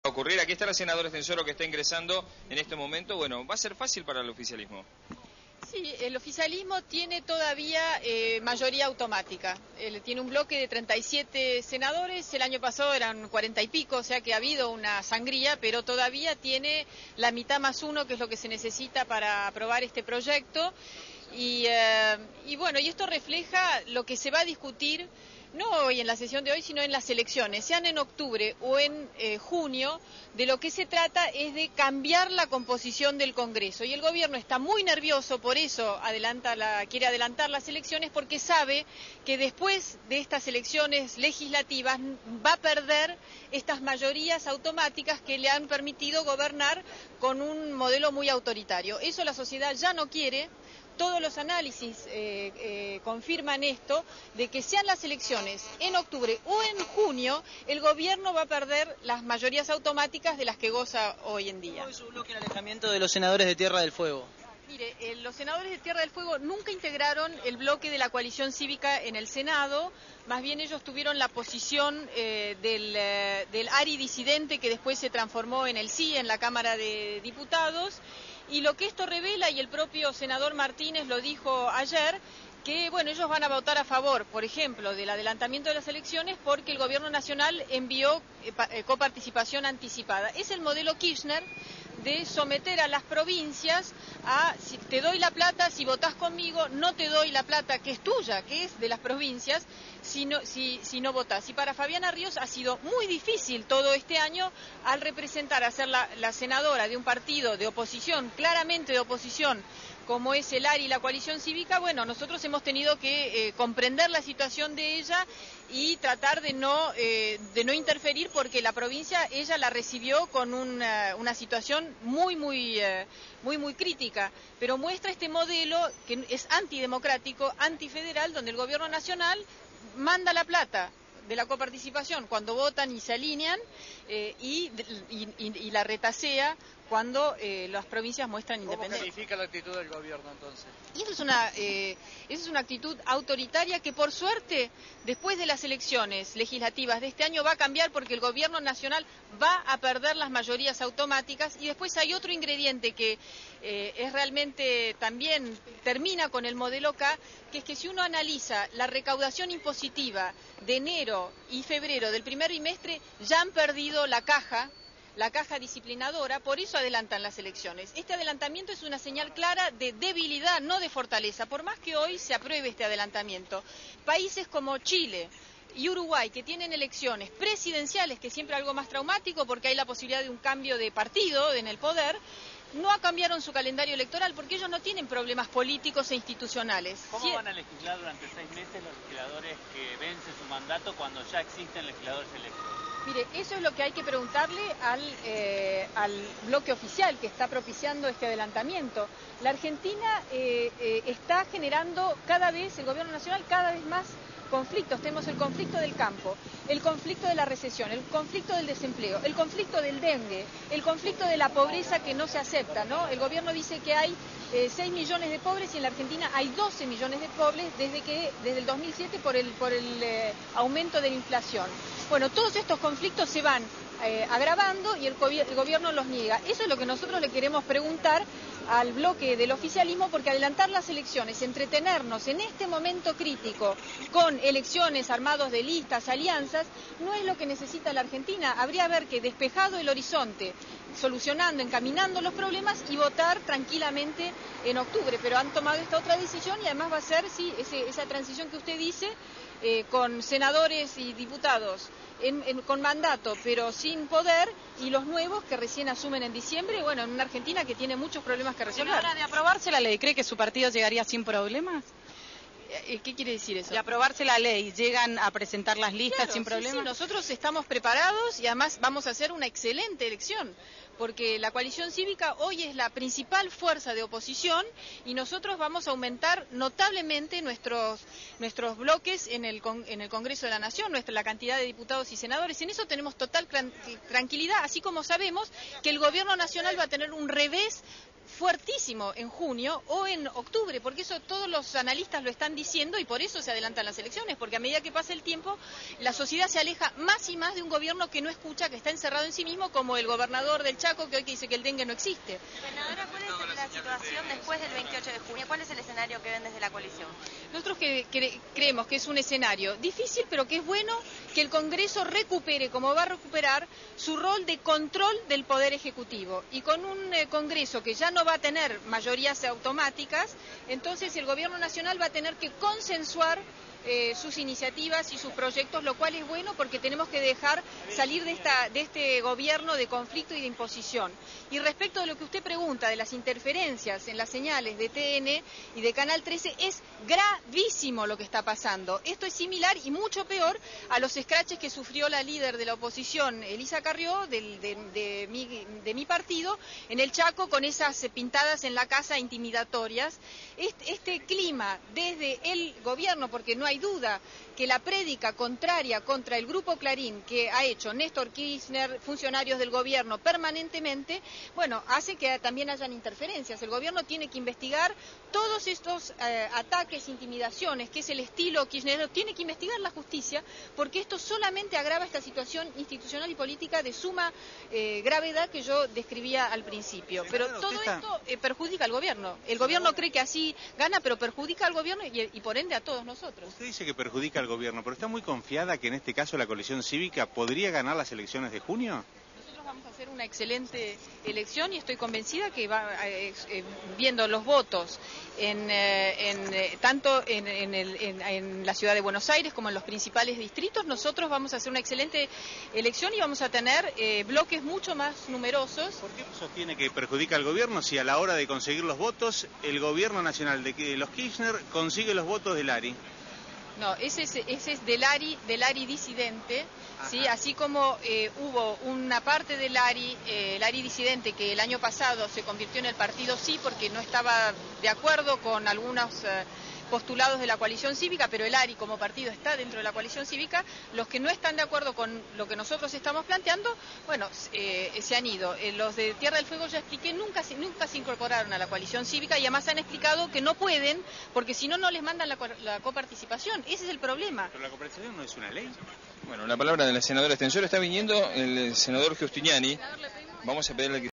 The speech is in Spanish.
ocurrir. Aquí está la senadora Estensoro que está ingresando en este momento. Bueno, va a ser fácil para el oficialismo. Sí, el oficialismo tiene todavía mayoría automática. Él tiene un bloque de 37 senadores, el año pasado eran 40 y pico, o sea que ha habido una sangría, pero todavía tiene la mitad más uno, que es lo que se necesita para aprobar este proyecto. Y bueno, y esto refleja lo que se va a discutir, no hoy en la sesión de hoy, sino en las elecciones, sean en octubre o en junio. De lo que se trata es de cambiar la composición del Congreso. Y el gobierno está muy nervioso, por eso quiere adelantar las elecciones, porque sabe que después de estas elecciones legislativas va a perder estas mayorías automáticas que le han permitido gobernar con un modelo muy autoritario. Eso la sociedad ya no quiere. Todos los análisis confirman esto, de que sean las elecciones en octubre o en junio, el gobierno va a perder las mayorías automáticas de las que goza hoy en día. ¿Cómo es su bloque el alejamiento de los senadores de Tierra del Fuego? Mire, los senadores de Tierra del Fuego nunca integraron el bloque de la coalición cívica en el Senado, más bien ellos tuvieron la posición del ARI disidente, que después se transformó en el sí, en la Cámara de Diputados. Y lo que esto revela, y el propio senador Martínez lo dijo ayer, que bueno, ellos van a votar a favor, por ejemplo, del adelantamiento de las elecciones porque el gobierno nacional envió coparticipación anticipada. Es el modelo Kirchner de someter a las provincias a, si te doy la plata, si votás conmigo, no te doy la plata que es tuya, que es de las provincias, si no votás. Y para Fabiana Ríos ha sido muy difícil todo este año al representar, a ser la senadora de un partido de oposición, claramente de oposición, como es el ARI y la coalición cívica. Bueno, nosotros hemos tenido que comprender la situación de ella y tratar de no interferir, porque la provincia ella la recibió con una situación muy crítica, pero muestra este modelo que es antidemocrático, antifederal, donde el gobierno nacional manda la plata de la coparticipación cuando votan y se alinean y la retasea cuando las provincias muestran independencia. ¿Cómo califica la actitud del gobierno entonces? Y eso es una actitud autoritaria que, por suerte, después de las elecciones legislativas de este año va a cambiar, porque el gobierno nacional va a perder las mayorías automáticas. Y después hay otro ingrediente que es realmente también termina con el modelo K, que es que si uno analiza la recaudación impositiva de enero y febrero del primer bimestre, ya han perdido la caja disciplinadora, por eso adelantan las elecciones. Este adelantamiento es una señal clara de debilidad, no de fortaleza, por más que hoy se apruebe este adelantamiento. Países como Chile y Uruguay, que tienen elecciones presidenciales, que es siempre algo más traumático porque hay la posibilidad de un cambio de partido en el poder, no cambiaron su calendario electoral porque ellos no tienen problemas políticos e institucionales. ¿Cómo van a legislar durante 6 meses los legisladores que vencen su mandato cuando ya existen legisladores electos? Mire, eso es lo que hay que preguntarle al bloque oficial que está propiciando este adelantamiento. La Argentina está generando cada vez, el gobierno nacional, cada vez más conflictos. Tenemos el conflicto del campo, el conflicto de la recesión, el conflicto del desempleo, el conflicto del dengue, el conflicto de la pobreza que no se acepta, ¿no? El gobierno dice que hay 6 millones de pobres y en la Argentina hay 12 millones de pobres desde el 2007 por el aumento de la inflación. Bueno, todos estos conflictos se van agravando y el gobierno los niega. Eso es lo que nosotros le queremos preguntar al bloque del oficialismo, porque adelantar las elecciones, entretenernos en este momento crítico con elecciones, armados de listas, alianzas, no es lo que necesita la Argentina. Habría que despejado el horizonte, solucionando, encaminando los problemas y votar tranquilamente en octubre, pero han tomado esta otra decisión y además va a ser, sí, esa transición que usted dice, con senadores y diputados con mandato pero sin poder, y los nuevos que recién asumen en diciembre, bueno, en una Argentina que tiene muchos problemas que resolver. ¿A la hora de aprobarse la ley, cree que su partido llegaría sin problemas? ¿Qué quiere decir eso? De aprobarse la ley, ¿llegan a presentar las listas Claro, sin problemas? Sí, nosotros estamos preparados y además vamos a hacer una excelente elección, porque la coalición cívica hoy es la principal fuerza de oposición y nosotros vamos a aumentar notablemente nuestros bloques en el Congreso de la Nación, la cantidad de diputados y senadores. En eso tenemos total tranquilidad, así como sabemos que el gobierno nacional va a tener un revés fuertísimo en junio o en octubre, porque eso todos los analistas lo están diciendo y por eso se adelantan las elecciones, porque a medida que pasa el tiempo, la sociedad se aleja más y más de un gobierno que no escucha, que está encerrado en sí mismo, como el gobernador del Chaco, que hoy dice que el dengue no existe. Senadora, ¿cuál es la situación después del 28 de junio? ¿Cuál es el escenario que ven desde la coalición? Nosotros creemos que es un escenario difícil, pero que es bueno que el Congreso recupere, como va a recuperar, su rol de control del Poder Ejecutivo. Y con un Congreso que ya no va a tener mayorías automáticas, entonces el Gobierno Nacional va a tener que consensuar sus iniciativas y sus proyectos, lo cual es bueno porque tenemos que dejar salir de este gobierno de conflicto y de imposición. Y respecto de lo que usted pregunta, de las interferencias en las señales de TN y de Canal 13, es gravísimo lo que está pasando. Esto es similar y mucho peor a los escraches que sufrió la líder de la oposición, Elisa Carrió, de mi partido, en el Chaco, con esas pintadas en la casa intimidatorias. Este clima desde el gobierno, porque no hay duda que la prédica contraria contra el Grupo Clarín que ha hecho Néstor Kirchner, funcionarios del gobierno permanentemente, bueno, hace que también hayan interferencias. El gobierno tiene que investigar todos estos ataques, intimidaciones, que es el estilo Kirchner, tiene que investigar la justicia, porque esto solamente agrava esta situación institucional y política de suma gravedad que yo describía al principio. Pero todo esto perjudica al gobierno. El gobierno cree que así gana, pero perjudica al gobierno y por ende a todos nosotros. Usted dice que perjudica al gobierno, pero ¿está muy confiada que en este caso la coalición cívica podría ganar las elecciones de junio? Nosotros vamos a hacer una excelente elección y estoy convencida que viendo los votos tanto en la ciudad de Buenos Aires como en los principales distritos, nosotros vamos a hacer una excelente elección y vamos a tener bloques mucho más numerosos. ¿Por qué sostiene que perjudica al gobierno si a la hora de conseguir los votos el gobierno nacional de los Kirchner consigue los votos del ARI? No, ese es del ARI disidente, ¿sí? Así como hubo una parte del ARI, el ARI disidente, que el año pasado se convirtió en el partido Sí, porque no estaba de acuerdo con algunos postulados de la coalición cívica, pero el ARI como partido está dentro de la coalición cívica. Los que no están de acuerdo con lo que nosotros estamos planteando, bueno, se han ido. Los de Tierra del Fuego, ya expliqué, nunca se incorporaron a la coalición cívica y además han explicado que no pueden, porque si no, no les mandan la coparticipación. Ese es el problema. ¿Pero la coparticipación no es una ley? Bueno, la palabra de la senadora Estensoro. Está viniendo el senador Giustiniani. Vamos a pedirle que